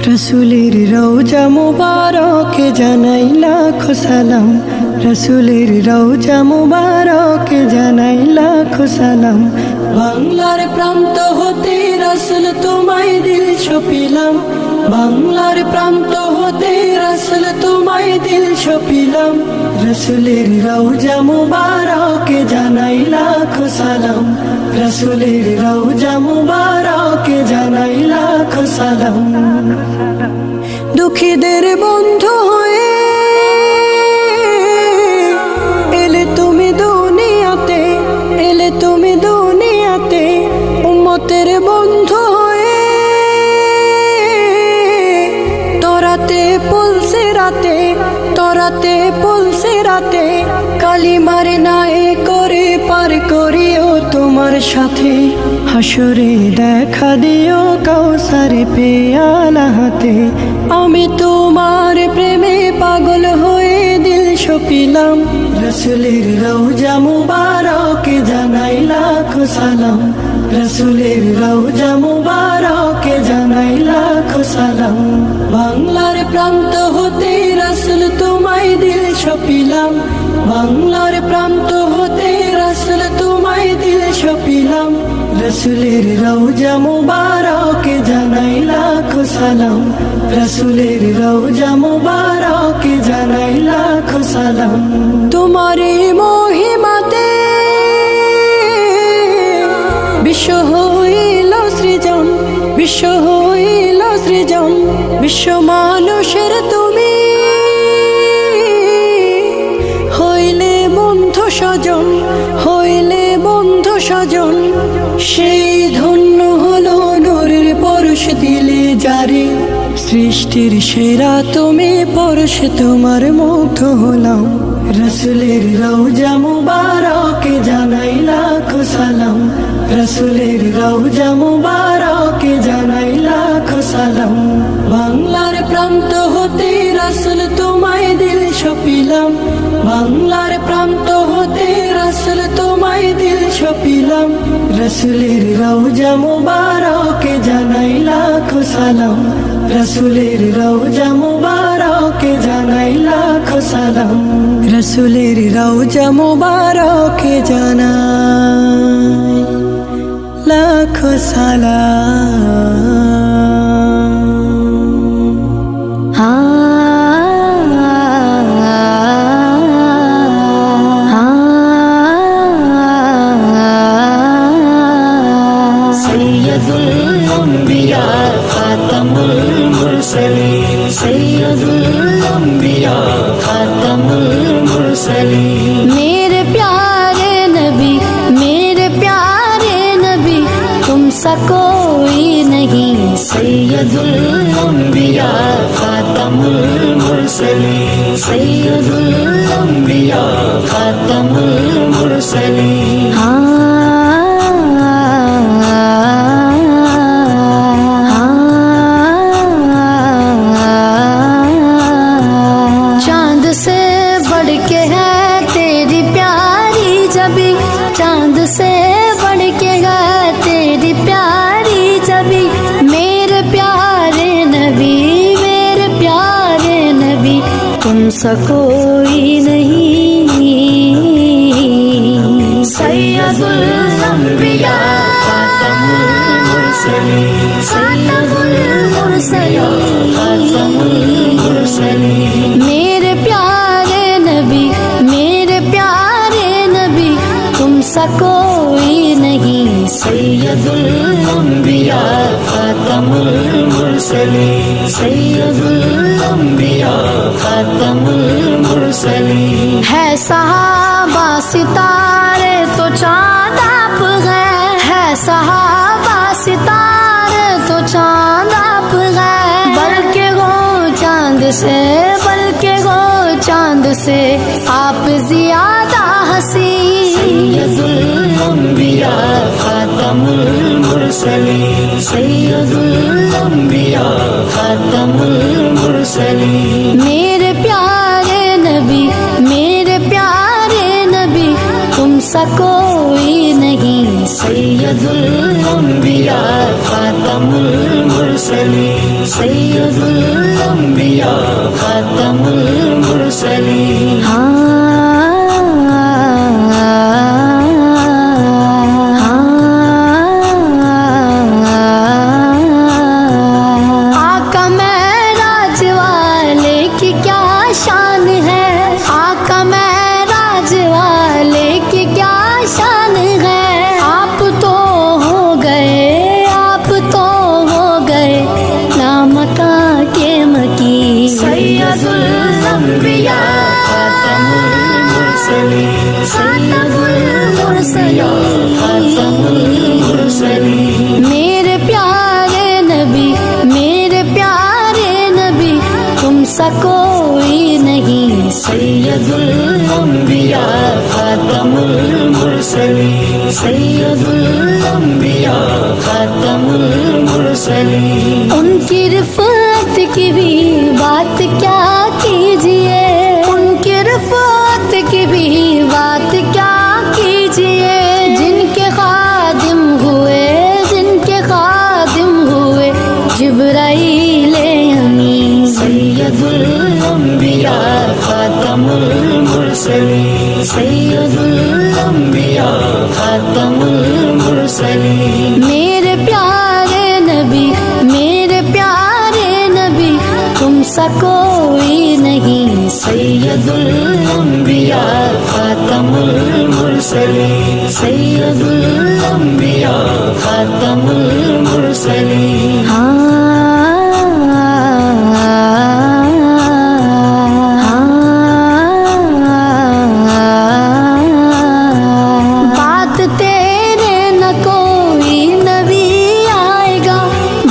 রসুলের রওজা মুবারকে জানাই লাখো সালাম, রসুলের রওজা মুবারকে জানাই লাখো সালাম। বাংলার প্রান্ত হতে রসুল তোমায় দিল সপিলাম, বাংলার প্রান্ত হতে রসুল তোমায় দিল সপিলাম। রসুলের রওজা মুবারকে জানাই লাখো সালাম, রসুলের রওজা মুবারকে জানাই লাখো সালাম। দুঃখীদের বন্ধু হয়ে এলে তুমি দুনিয়াতে, এলে তুমি দুনিয়াতে। উম্মতের বন্ধু হয়ে তোরাতে পলসে রাতে, তোরাতে পলসে রাতে। কালিমার নায়ে করে পার করিও তোমার সাথে, হাসরে দেখা দিও কাউসার পেয়ালা হাতে। আমি তোমার প্রেমে পাগল হয়ে দিল সপিলাম, রসুলের রওজা মুবারকে জানাই লাখো সালাম, রসুলের রওজা মুবারকে জানাই লাখো সালাম। বাংলার প্রান্ত হতে রসুল তোমায় দিল সপিলাম, বাংলার প্রান্ত হতে রসুল তোমায় দিল সপিলাম। রসুলের রওজা মুবারকে জানাই লাখো সালাম, রসুলের রওজা মুবারকে জানাই লাখো সালাম। তোমারই মহিমাতে বিশ্ব হইল সৃজন, বিশ্ব হইল সৃজন। বিশ্ব মানুষের তুমি হইলে বন্ধু স্বজন, হইলে বন্ধু স্বজন। সেই ধন্য হলো নূরের পরশ দিলে জারি, সৃষ্টির সেরা তুমি পরশ তোমার মুগ্ধ হলাম। রসুলের রওজা মুবারকে জানাই লাখো সালাম, রসুলের রওজা মুবারকে জানাই লাখো সালাম। বাংলার প্রান্ত হতে রসুল তোমায় দিল সপিলাম, বাংলার প্রান্ত হতে রসুল তোমায় দিল সপিলাম। রসুলের রওজা মুবারকে জানাই লাখো সালাম, রসুলের রওজা মুবারকে জানাই লাখো সালাম। রসুলের রওজা মুবারকে জানাই লাখো সালাম। সৈয়দুল আম্বিয়া খাতামুল মুরসালিন, সৈয়দুল আম্বিয়া খাতামুল মুরসালিন। मेरे प्यारे नबी, मेरे प्यारे नबी, तुम सा कोई नहीं। सैयदुल अम्बिया खातमुल मुरसलीन, सैयदुल अम्बिया खातमुल मुरसलीन। चांद से बढ़ के है तेरी प्यारी जबी, चांद से बढ़ के है तेरी प्यारी जबी। मेरे प्यारे नबी, मेरे प्यारे नबी, तुम सा कोई नहीं। सैयदुल अम्बिया खातमुल मुरसलीन, सैयदुल अम्बिया खातमुल मुरसलीन। मेरे प्यारे नबी, मेरे प्यारे नबी, तुम सा कोई नहीं। सैयदुल अम्बिया खातमुल मुरसलीन, सैयदुल अम्बिया खातमुल मुरसलीन। है सहाबा सितारे तो चांद आप गए, है सहाबा सितारे तो चांद आप गए। बल्कि वो चांद से, बल्कि वो चांद से आप ज्यादा हंसी। सैयदुल अम्बिया खातमुल मुरसलीन, सैयदुल अम्बिया खातमुल मुरसलीन। मेरे प्यारे नबी, मेरे प्यारे नबी, तुम सा कोई नहीं। सैयदुल अम्बिया खातमुल मुरसलीन, सैयदुल الأنبياء خاتم المرسلين آقا معراج والے کی کیا شان ہے، آقا معراج والے کی کیا شان ہے، آپ تو ہو گئے، آپ تو ہو گئے نامکا کے مکی، سید الأنبياء خاتم المرسلين سید الأنبياء خاتم المرسلين میرے پیارے نبی، میرے پیارے نبی، تم سا کوئی نہیں، سید الأنبياء خاتم المرسلين سید الأنبياء خاتم المرسلين ان کی رفعت کی بھی بات کیا کیجیے، ان کی رفعت کی بھی بات کیا کیجیے، جن کے خادم ہوئے، جن کے خادم ہوئے جبرائیل امین، سید الأنبياء خاتم المرسلين سید الأنبياء خاتم المرسلين میرے پیارے نبی، میرے پیارے نبی، تم سا کوئی نہیں، سید الأنبياء خاتم المرسلين سید الأنبياء خاتم المرسلين بعد تیرے نہ کوئی نبی آئے گا،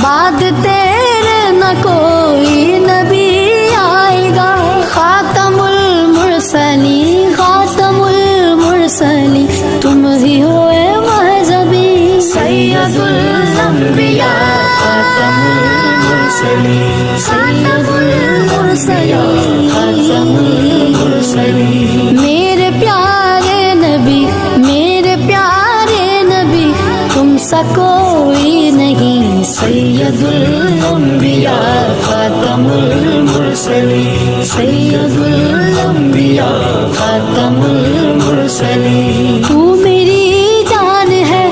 بعد تیرے نہ کوئی نبی آئے گا، خاتم المرسلین، خاتم المرسلین، تم ہی ہوئے مہذبی، سید الأنبياء خاتم المرسلين سید الأنبياء خاتم المرسلين میرے پیارے نبی، میرے پیارے نبی، تم سا کوئی نہیں، سید الأنبياء خاتم المرسلين سید الأنبياء خاتم المرسلين تو میری جان ہے،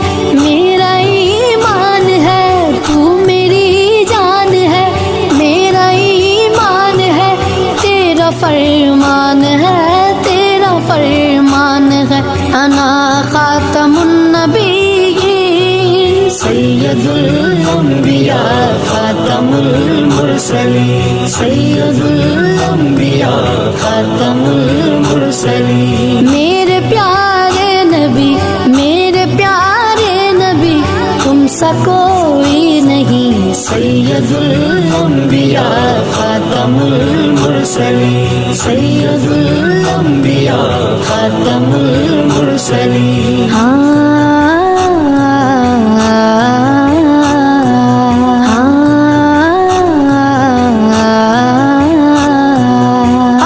میرا ایمان ہے، تو میری جان ہے، میرا ایمان ہے، تیرا فرمان ہے، تیرا فرمان ہے، انا خاتم النبیین، سید الأنبياء خاتم المرسلين سید الأنبياء خاتم المرسلين میرے پیارے نبی، میرے پیارے نبی، تم سا کوئی نہیں، سید الأنبياء خاتم المرسلين سید الأنبياء خاتم المرسلين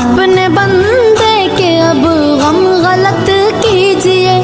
اپنے بندے کے اب غم غلط کیجیے،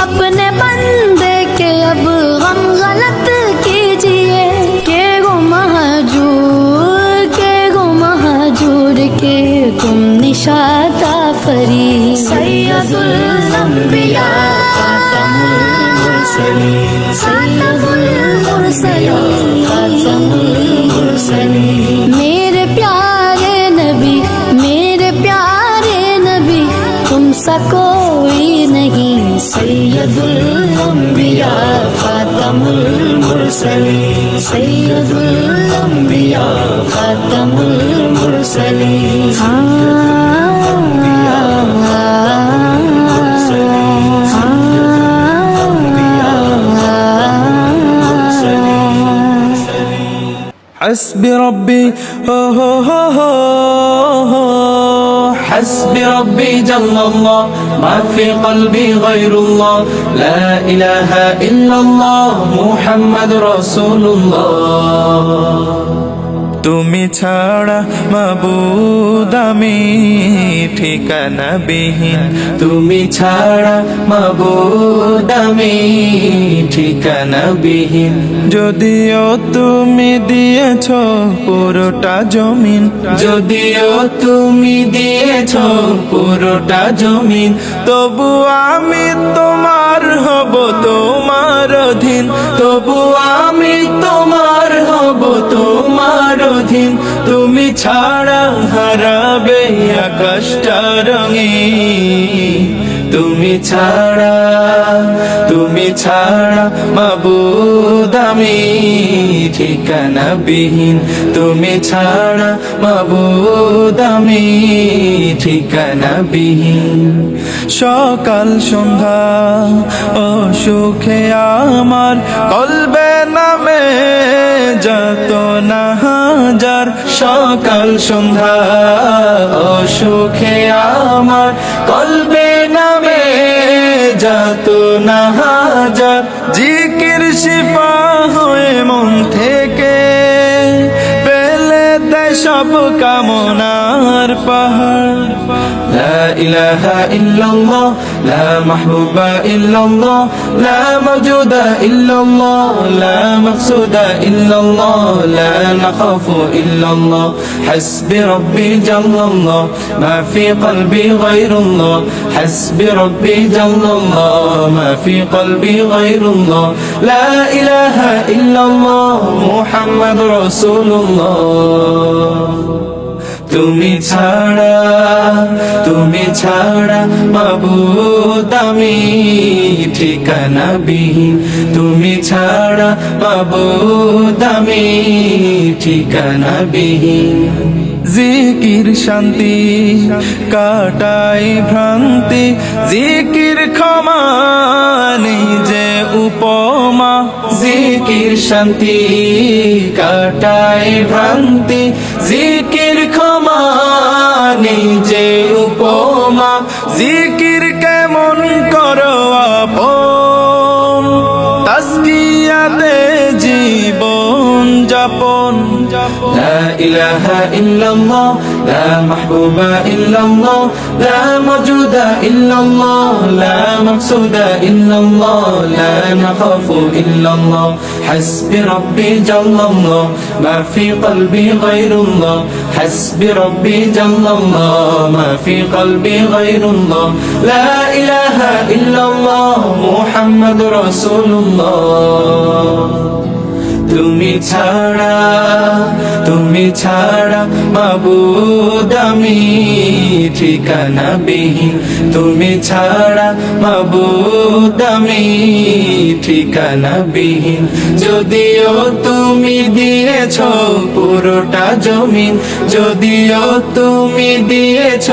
اپنے بندے کے اب غم غلط کیجیے، کہ گو مہجور، کہ گو مہجور کے تم نشاط فری، سید الأنبياء خاتم المرسلين سید الأنبياء خاتم المرسلين میرے پیارے نبی، میرے پیارے نبی، تم سا کوئی نہیں، سید الأنبياء خاتم المرسلين سید الأنبياء خاتم المرسلين حسبي ربي حسبي ربي جل الله ما في قلبي غير الله لا إله إلا الله محمد رسول الله তুমি ছাড়া মাবুদ আমি ঠিকানা বিহীন, তুমি ছাড়া মাবুদ আমি ঠিকানা বিহীন। যদিও তুমি দিয়েছ পুরোটা জমিন, যদিও তুমি দিয়েছ পুরোটা জমিন, তবু আমি তোমার হব, তোমার অধীন, তবু আমি তোমার হব, তোমার অধীন। তুমি ছাড়া হারাবে আকাশটা রঙিন, তুমি ছাড়া, তুমি ছাড়া মাবুদ আমি ঠিকানা বিহীন, তুমি ছাড়া মাবুদ আমি ঠিকানা বিহীন। সকাল সন্ধ্যা ও সুখে আমার কলবে নামে যত না হাজার, সকাল সন্ধ্যা ও সুখে আমার কলবে নামে যত না হাজার, জিকির শিফা হয়ে মন থেকে পেলে দেয় সব কামনার পাহাড়। لا إله إلا الله لا محبوب إلا الله لا موجود إلا الله لا مقصود إلا الله لا نخاف إلا الله حسبي ربي جل الله ما في قلبي غير الله حسبي ربي جل الله ما في قلبي غير الله لا إله إلا الله محمد رسول الله তুমি ছাড়া, তুমি ছাড়া মাবুদ আমি ঠিকানা বিহীন, তুমি ছাড়া মাবুদ আমি ঠিকানা বিহীন। জিকির শান্তি কাটাই ভ্রান্তি, জিকির ক্ষমা নিজে উপমা, জিকির শান্তি কাটায় ভ্রান্তি, জিকির ক্ষমা নিজে উপমা। জিকির কেমন করো আপন, তাজকিয়াতে জীবন যাপন। لا إله إلا الله لا محبوب إلا الله لا موجود إلا الله لا مقصود إلا الله لا نخاف إلا الله حسبي ربي جل الله ما في قلبي غير الله حسبي ربي جل الله ما في قلبي غير الله لا إله إلا الله محمد رسول الله তুমি ছাড়া, তুমি ছাড়া মাবুদ আমি ঠিকানা বিহীন, তুমি ছাড়া মাবুদ আমি ঠিকানা বিহীন। যদিও তুমি দিয়েছ পুরোটা জমিন, যদিও তুমি দিয়েছ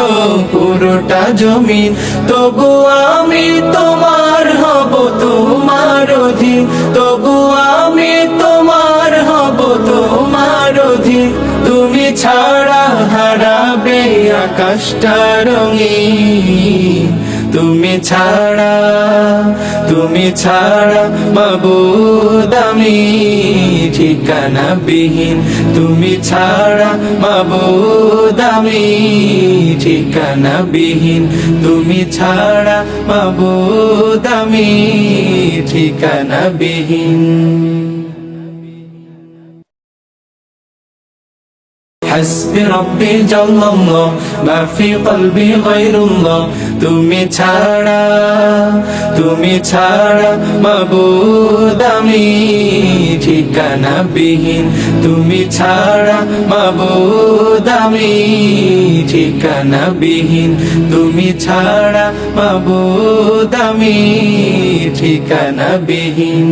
পুরোটা জমিন, তবু আমি তোমার হব, তোমার অধীন, তবু আমি তোমার হব, তোমার অধীন। তুমি ছাড়া হারাবে আকাশটা রঙিন, তুমি ছাড়া, তুমি ছাড়া মাবুদ আমি ঠিকানা বিহীন, তুমি ছাড়া মাবুদ আমি ঠিকানা বিহীন, তুমি ছাড়া মাবুদ আমি ঠিকানা বিহীন। حسبي ربي جل الله ما في قلبي غير الله তুমি ছাড়া, তুমি ছাড়া মাবুদ আমি ঠিকানা বিহীন, তুমি ছাড়া মাবুদ আমি ঠিকানা বিহীন, তুমি ছাড়া মাবুদ আমি ঠিকানা বিহীন।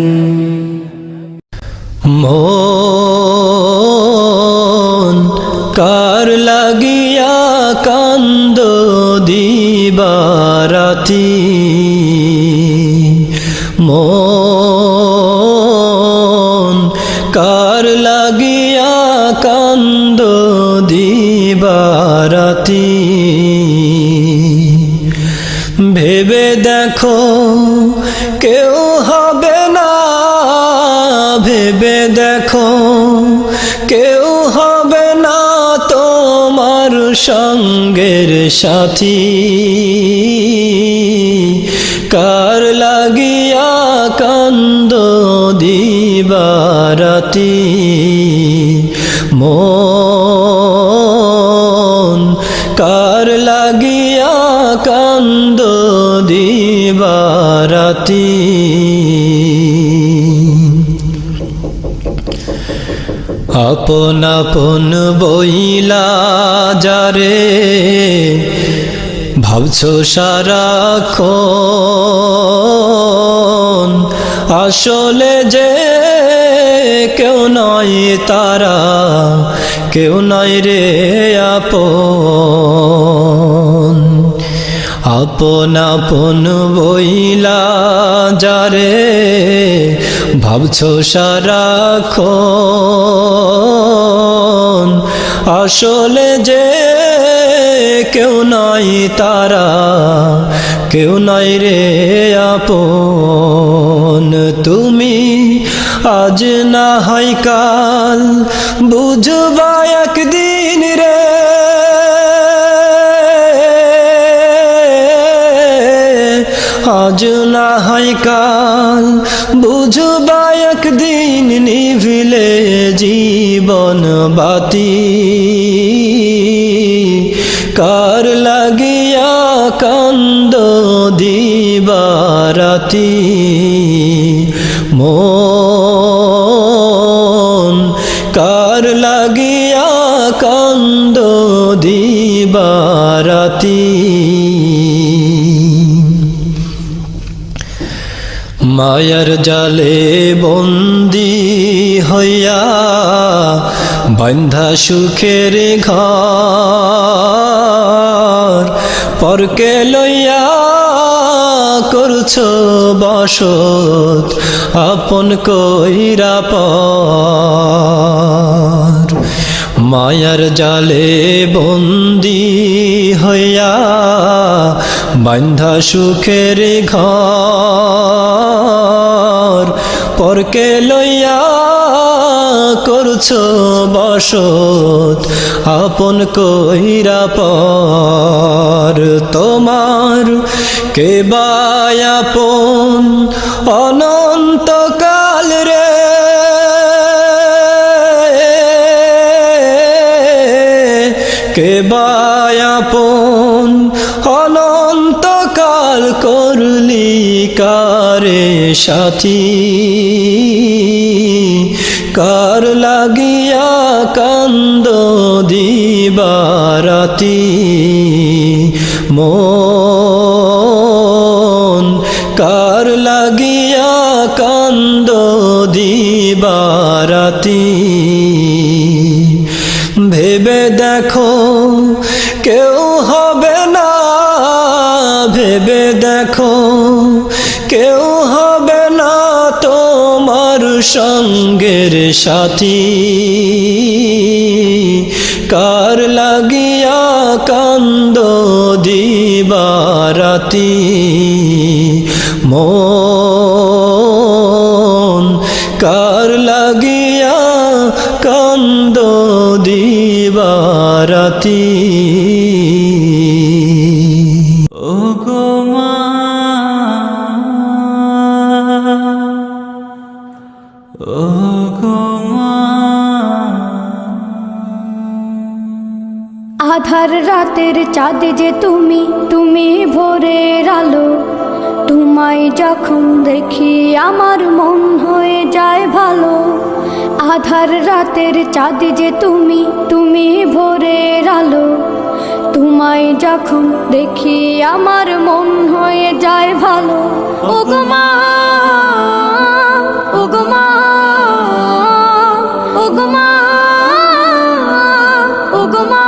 মন কার লাগিয়া কান্দ দিবারাতি, মন কার লাগিয়া কান্দ দিবারাতি, ভেবে দেখো কেউ হবে না, ভেবে দেখো কেউ হবে সঙ্গের সাথী কার লাগিয়া কান্দ দিবারাতি মন কার লাগিয়া কান্দ দিবারাতি আপন আপন বইলা যারে ভাবছো সারাক্ষণ আসলে যে কেউ নয় তারা কেউ নয় রে আপন আপন আপন বইলা যারে ভাবছো সারাক্ষণ আসলে যে কেউ নয় তারা কেউ নয় রে আপন তুমি আজ না হয় কাল বুঝবা একদিন রে আজ না হয় কাল বুঝবা একদিন নিভিলে জীবন বাতি কার লাগিয়া কান্দ দিবারাতি মন কার লাগিয়া কান্দ দিবারাতি মায়ার জালে বন্দি হইয়া বান্ধা সুখের ঘর পরকে লইয়া করছো বসত আপন কইরা পর মায়ার জালে বন্দি হইয়া বান্ধা সুখের ঘর পরকে লইয়া করছো বসত আপন কইরা পর তোমার কে বায়াপন অনন্তকাল রে কে বায়াপন অনন্তকাল করলি কারে সাথী কার লাগিয়া কান্দ দিবারাতি মন কার লাগিয়া কান্দ দিবারাতি ভেবে দেখো কেউ হবে না ভেবে দেখো কেউ হবে না তোমার সঙ্গের সাথী কার লাগিয়া কান্দ দিবারাতি মন কার লাগিয়া কান্দ দিবারাতি ও গো মা ও গো মা আধার রাতের চাঁদ যে তুমি তুমি ভোরের আলো তোমায় যখন দেখি আমার মন হয়ে যায় ভালো আধার রাতের চাঁদ যে তুমি তুমি ভোরের আলো তোমায় যখন দেখি আমার মন হয়ে যায় ভালো ও গো মা ও গো মা ও গো মা ও গো মা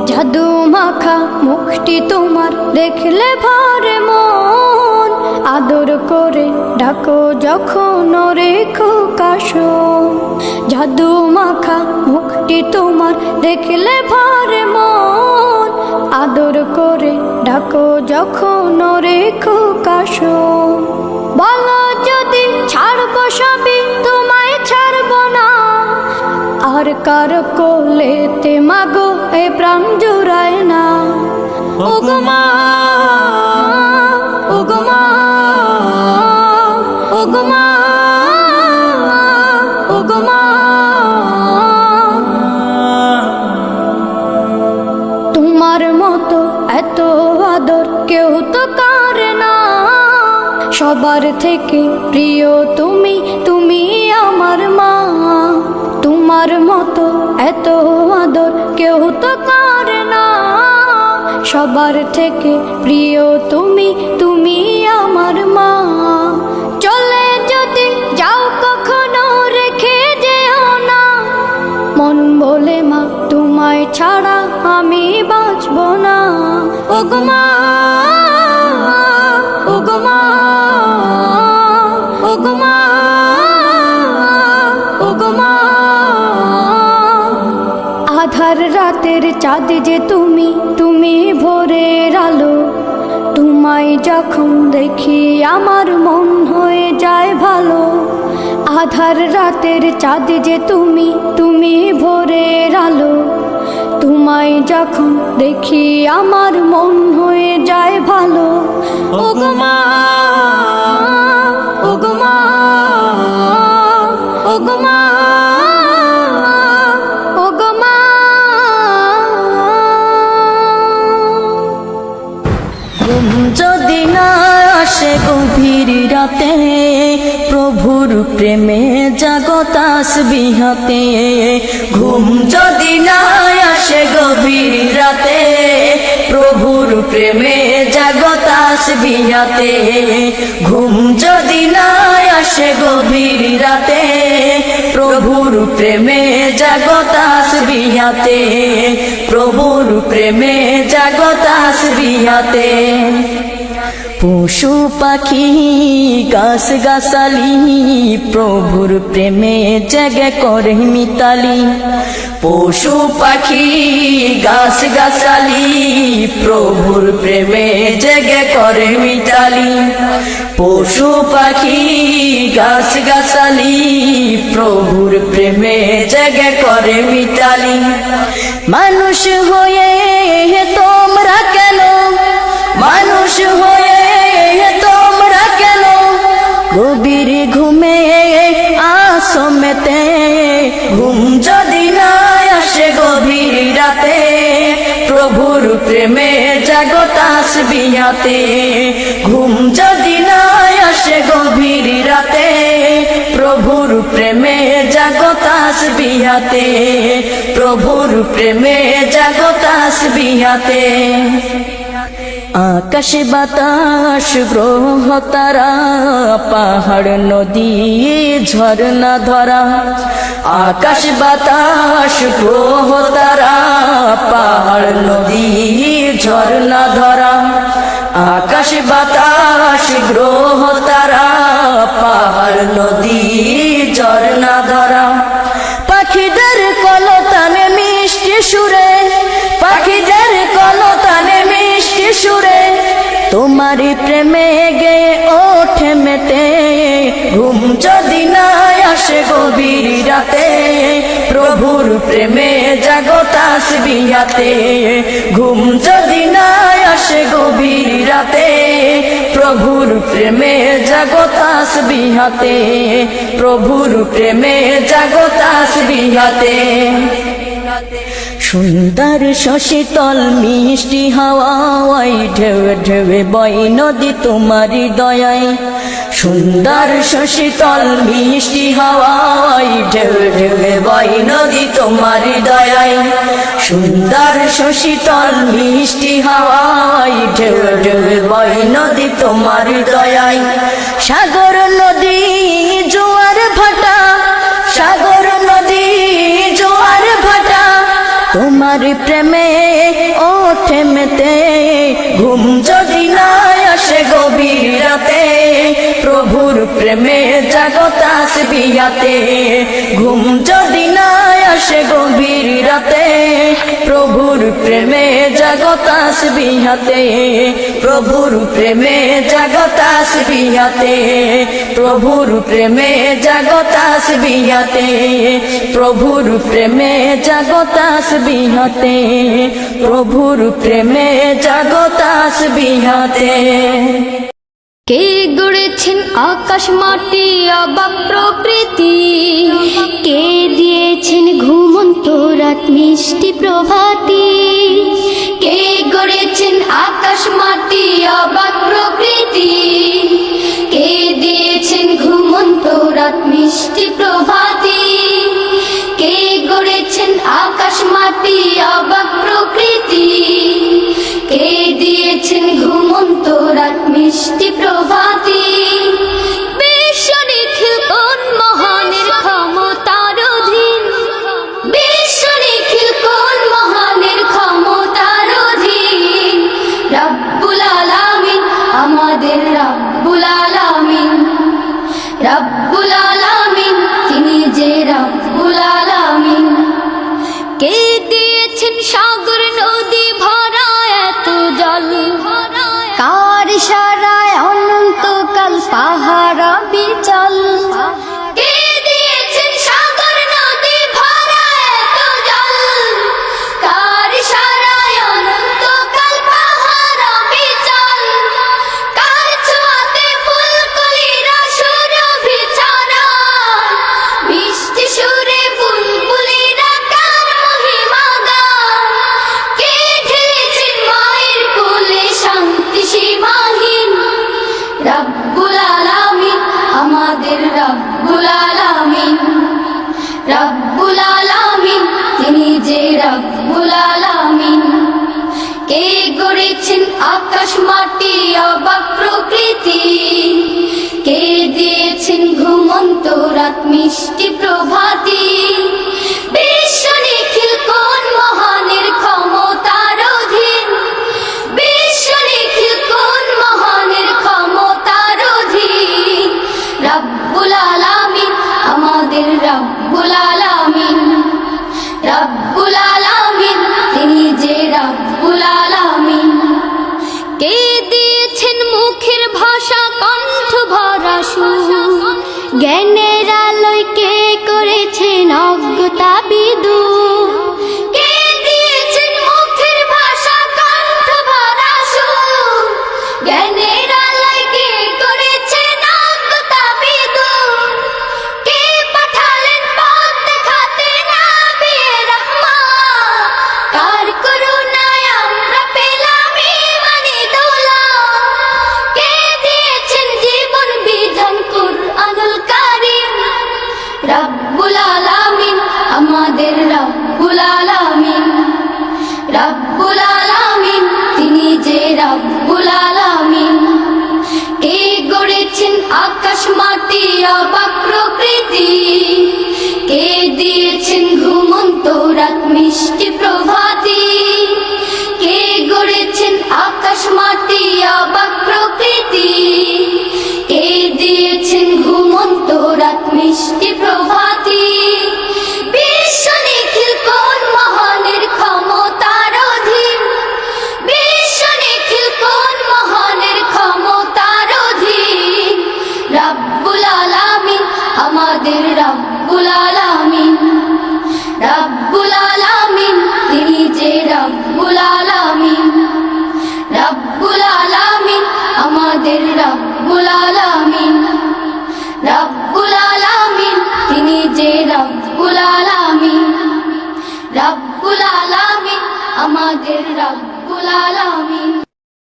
জাদু মাখা মুখটি তোমার দেখলে ভরে মন আদর করে ডাকো যখন রেখো কাশো জাদু মাখা মুখটি তোমার দেখলে ভরে মন আদর করে ডাকো যখন রেখো কাশো বলো যদি ছাড়বো কার কোলেতে মাগো এ প্রাণ জুড়ায় না। ও গো মা, ও গো মা, ও গো মা, ও গো মা। তোমার মতো এত আদর কেউ তো করে না। সবার থেকে প্রিয় তুমি, তুমি আমার মা। তোমার মতো এত আদর কেউ তো করে না। সবার থেকে প্রিয় তুমি, তুমি আমার মা। চলে যদি যাও কখনো রেখে যেও না। মন বলে মা তোমায় ছাড়া আমি বাঁচব না। ও গো মা, ও গো মা, ও গো মা, ও গো মা। আধার রাতের চাঁদ যে তুমি, তুমি ভোরের আলো। তোমায় যখন দেখি আমার মন হয়ে যায় ভালো। আধার রাতের চাঁদ যে তুমি, তুমি ভোরের আলো। তোমায় যখন দেখি আমার মন হয়ে যায় ভালো। ও গো মা, ও গো মা, ও গো মা, ও গো মা। ঘুম যদি না আসে গভীর রাতে, প্রভুর প্রেমে জাগো তাসবিহ হাতে। ঘুম যদি না আসে গভীর রাতে, প্রভুর প্রেমে জাগো তাসবিহ হাতে। ঘুম যদি না আসে গভীর রাতে, প্রভুর প্রেমে জাগো তাসবিহ হাতে। প্রভুর প্রেমে জাগো তাসবিহ হাতে। পশু পাখি গাছ গাছালি, প্রভুর প্রেমে জেগে করে মিতালি। পশু পাখি গাছ গাছালি, প্রভুর প্রেমে জেগে করে মিতালি। পশু পাখি গাছ গাছালি, প্রভুর প্রেমে জেগে করে মিতালি। মানুষ হয়ে তোমরা কেন, মানুষ হয়ে তোমরা কেন গভীর ঘুমে আসো মেতে। ঘুম যদি না আসে গভীর রাতে, প্রভুর প্রেমে জাগো তাসবিহ হাতে। ঘুম যদি না আসে গভীর রাতে, প্রভুর প্রেমে জাগো তাসবিহ হাতে। প্রভুর প্রেমে জাগো তাসবিহ হাতে। আকাশ বাতাস গ্রহ তারা, পাহাড় নদী ঝর্ণা ধরা। আকাশ বাতাস গ্রহ তারা, পাহাড় নদী ঝর্ণা ধরা। আকাশ বাতাস গ্রহ তারা, পাহাড় নদী ঝর্ণা ধরা। পাখিদের কলতানে মিষ্টি সুরে, পাখিদের কলতানে মিষ্টি সুরে, তোমারি প্রেমে গে ওঠে মেতে। ঘুম যদি না আসে গভীর রাতে, প্রভুর প্রেমে জাগো তাসবিহ হাতে। ঘুম যদি না আসে গভীর রাতে, প্রভুর প্রেমে জাগো তাসবিহ হাতে। প্রভুর প্রেমে জাগো তাসবিহ হাতে। সুন্দর শশীতল মিষ্টি হাওয়ায় ঢেউ ঢেউ বয় নদী তোমারি দয়ায়। সুন্দর শশীতল মিষ্টি হাওয়ায় ঢেউ ঢেউ বয় নদী তোমারি দয়ায়। সুন্দর শশীতল মিষ্টি হাওয়ায় ঢেউ ঢেউ বয় নদী তোমারি দয়ায়। সাগর নদী জোয়ার ভাটা, সাগর নদী জোয়ার ভাটা, তোমার প্রেমে ওঠে মেতে। ঘুম যদি না আসে গভীর রাতে, প্রভুর প্রেমে জাগো তাসবিহ হাতে। ঘুম যদি না আসে গভীর রাতে, প্রভুর প্রেমে জাগো তাসবিহ হাতে। প্রভুর প্রেমে জাগো তাসবিহ হাতে। প্রভুর প্রেমে জাগো তাসবিহাতে, প্রভুর প্রেমে জাগো তাসবিহাতে, প্রভুর প্রেমে জাগো তাসবিহাতে। কে গড়েছেন আকাশ মাটি অবাক প্রকৃতি, কে দিয়েছেন ঘুমন্ত রাত মিষ্টি প্রভাতি, কে গড়েছেন আকাশ মাটি অবাক প্রকৃতি, কে দিয়েছেন ঘুমন্ত রাত মিষ্টি প্রভাতি, কে গড়েছেন আকাশ মাটি অবাক প্রকৃতি, কে দিয়েছেন ঘুমন্ত রাত মিষ্টি প্রভাতি। বিশ্ব নিখিল কোন মহানের ক্ষমতার অধীন, বিশ্ব নিখিল কোন মহানের ক্ষমতার অধীন, রব্বুল আলামিন আমাদের রব্বুল আলামিন, রব্বুল আলামিন তিনি যে রব্বুল আলামিন। কে দিয়েছেন সাগর নদী ভরা এত জল, কার ইশারায় অনন্তকাল পাহাড় বিচল, কে দিয়েছেন সাগর নদী ভরা এত জল, কার ইশারায় অনন্তকাল পাহাড় বিচল, কার ছোঁয়াতে ফুলকলিরা সুরভি ছড়ায়, মিষ্টি সুরে বুলবুলিরা কার মহিমা গায়, কে ঢেলেছেন মায়ের কোলে শান্তি সীমাহীন, রব্বুল আলামিন আমাদের রব্বুল আলামিন, রব্বুল আলামিন তিনি যে রব্বুল আলামিন। কে গড়েছেন আকাশ মাটি অবাক প্রকৃতি, কে দিয়েছেন ঘুমন্ত রাত মিষ্টি প্রভাতি, বিশ্ব নিখিল কোন মহানের ক্ষমতার অধীন, বিশ্ব নিখিল কোন মহানের ক্ষমতার অধীন, রব্বুল আলামিন আমাদের রব্বুল আলামিন, রব্বুল আলামিন তিনি যে রব্বুল আলামিন। কে দিয়েছেন মুখের ভাষা কণ্ঠ ভরা সুর, জ্ঞানের আলোয় কে করেছেন অজ্ঞতা বিদূর, কে দিয়েছেন মুখের ভাষা কণ্ঠ ভরা সুর, জ্ঞানের আলোয় কে করেছেন অজ্ঞতা বিদূর, কে পাঠালেন পথ দেখাতে নবিয়ে রহমত, কার করুণায় আমরা পেলাম ঈমানি দৌলত, কে দিয়েছেন জীবন বিধান কুরআনুল কারীম, রব্বুল আলামিন আমাদের রব্বুল আলামিন, রব্বুল আলামিন তিনি যে রব্বুল আলামিন। কে গড়েছেন আকাশ মাটি অবাক প্রকৃতি, কে দিয়েছেন ঘুমন্ত রাত মিষ্টি প্রভাতি, কে গড়েছেন আকাশ মাটি অবাক প্রকৃতি, কে দিয়েছেন ঘুমন্ত রাত মিষ্টি প্রভাতি, বিশ্ব নিখিল কোন মহানের ক্ষমতার অধীন, বিশ্ব নিখিল কোন মহানের ক্ষমতার অধীন, রব্বুল আলামিন আমাদের রব্বুল আলামিন, রব্বুল আলামিন তিনি যে রব্বুল আলামিন, রব্বুল আলামিন আমাদের রব্বুল আলামিন, রব্বুল আলামিন তিনি যে রব্বুল আলামিন, রব্বুল আলামিন আমাদের রব্বুল আলামিন।